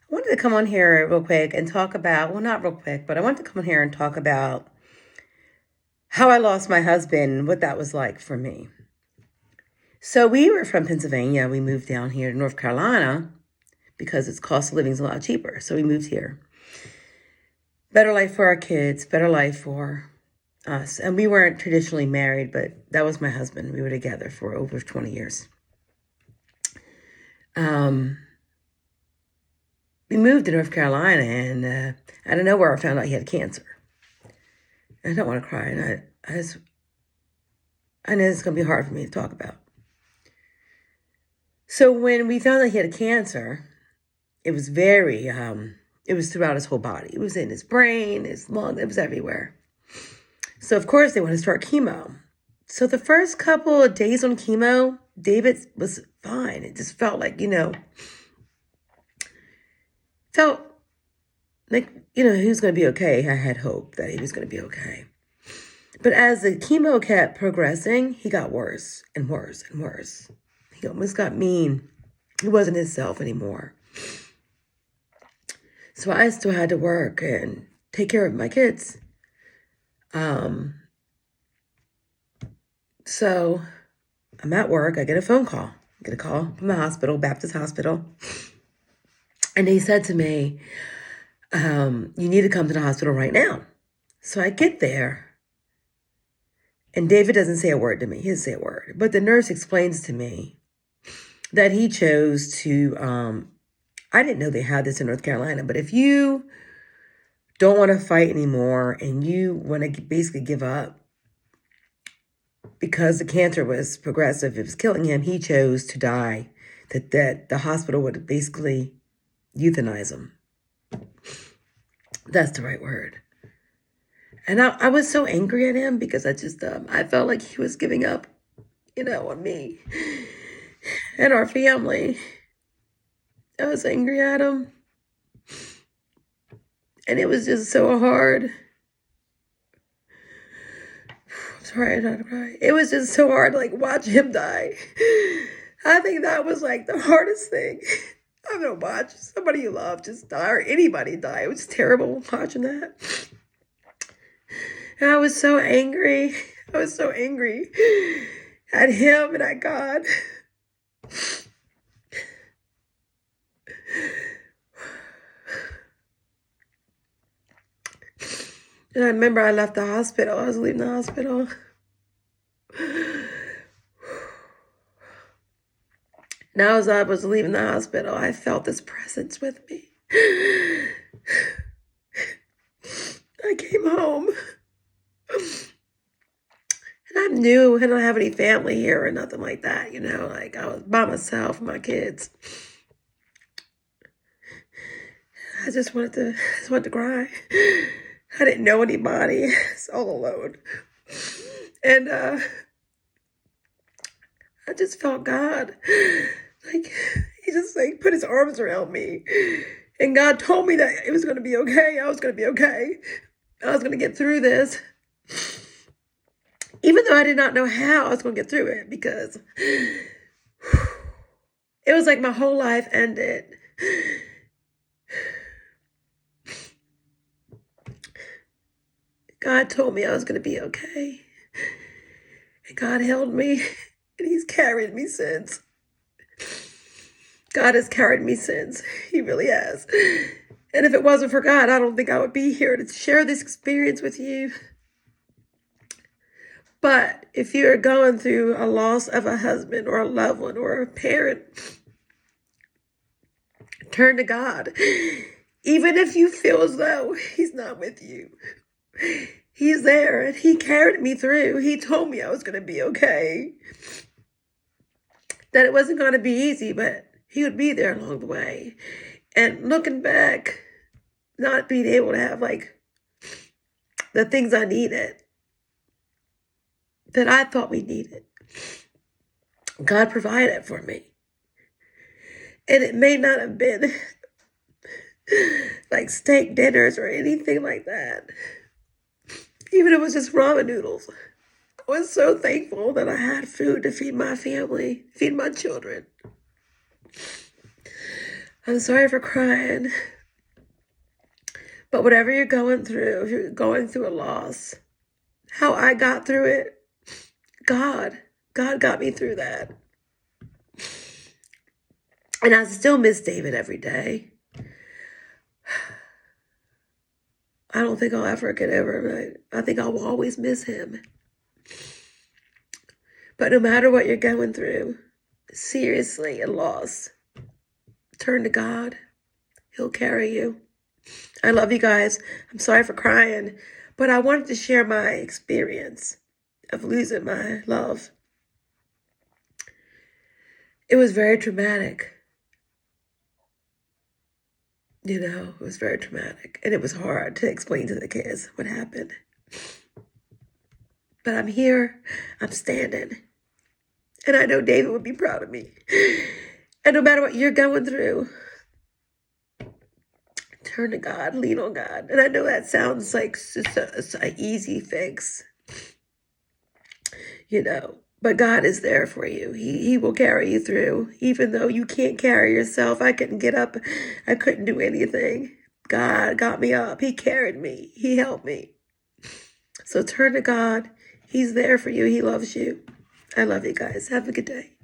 I wanted to come on here real quick and talk about, well, not real quick, but I wanted to come on here and talk about how I lost my husband, what that was like for me. So we were from Pennsylvania. We moved down here to North Carolina because its cost of living is a lot cheaper. So we moved here. Better life for our kids, better life for us. And we weren't traditionally married, but that was my husband. We were together for over 20 years. We moved to North Carolina, and out of nowhere, I found out he had cancer. And I don't want to cry, and I know it's going to be hard for me to talk about. So when we found out he had cancer, it was it was throughout his whole body. It was in his brain, his lung, it was everywhere. So of course they want to start chemo. So the first couple of days on chemo, David was fine. It just felt like, felt like, he was going to be okay. I had hope that he was going to be okay. But as the chemo kept progressing, he got worse and worse and worse. He almost got mean. He wasn't himself anymore. So I still had to work and take care of my kids. So I'm at work. I get a phone call. I get a call from the hospital, Baptist Hospital. And they said to me, you need to come to the hospital right now. So I get there. And David doesn't say a word to me. He doesn't say a word. But the nurse explains to me that he chose to, I didn't know they had this in North Carolina, but if you don't want to fight anymore and you want to basically give up because the cancer was progressive, it was killing him, he chose to die, that the hospital would basically euthanize him. That's the right word. And I was so angry at him because I felt like he was giving up, on me and our family. I was angry at him. And it was just so hard. I'm sorry, I'm not crying. It was just so hard to watch him die. I think that was the hardest thing. I've ever watched somebody you love just die or anybody die. It was terrible watching that. And I was so angry. I was so angry at him and at God. And I remember I left the hospital. I was leaving the hospital. Now as I was leaving the hospital, I felt this presence with me. I came home. And I knew I didn't have any family here or nothing like that, I was by myself, my kids. I just wanted to cry. I didn't know anybody. I was all alone. And I just felt God. He just put his arms around me. And God told me that it was going to be okay. I was going to be okay. I was going to get through this. Even though I did not know how I was going to get through it, because it was like my whole life ended. God told me I was going to be okay. And God held me, and he's carried me since. God has carried me since. He really has. And if it wasn't for God, I don't think I would be here to share this experience with you. But if you're going through a loss of a husband or a loved one or a parent, turn to God. Even if you feel as though he's not with you, he's there and he carried me through. He told me I was going to be okay. That it wasn't going to be easy, but he would be there along the way. And looking back, not being able to have the things I needed, that I thought we needed, God provided for me. And it may not have been steak dinners or anything like that. Even if it was just ramen noodles. I was so thankful that I had food to feed my family, feed my children. I'm sorry for crying. But whatever you're going through, if you're going through a loss, how I got through it, God got me through that. And I still miss David every day. I don't think I'll ever get over it. I think I will always miss him. But no matter what you're going through, seriously, a loss, turn to God. He'll carry you. I love you guys. I'm sorry for crying, but I wanted to share my experience of losing my love. It was very traumatic. You know, it was very traumatic. And it was hard to explain to the kids what happened. But I'm here. I'm standing. And I know David would be proud of me. And no matter what you're going through, turn to God, lean on God. And I know that sounds like it's an easy fix, you know, but God is there for you. He will carry you through, even though you can't carry yourself. I couldn't get up. I couldn't do anything. God got me up. He carried me. He helped me. So turn to God. He's there for you. He loves you. I love you guys. Have a good day.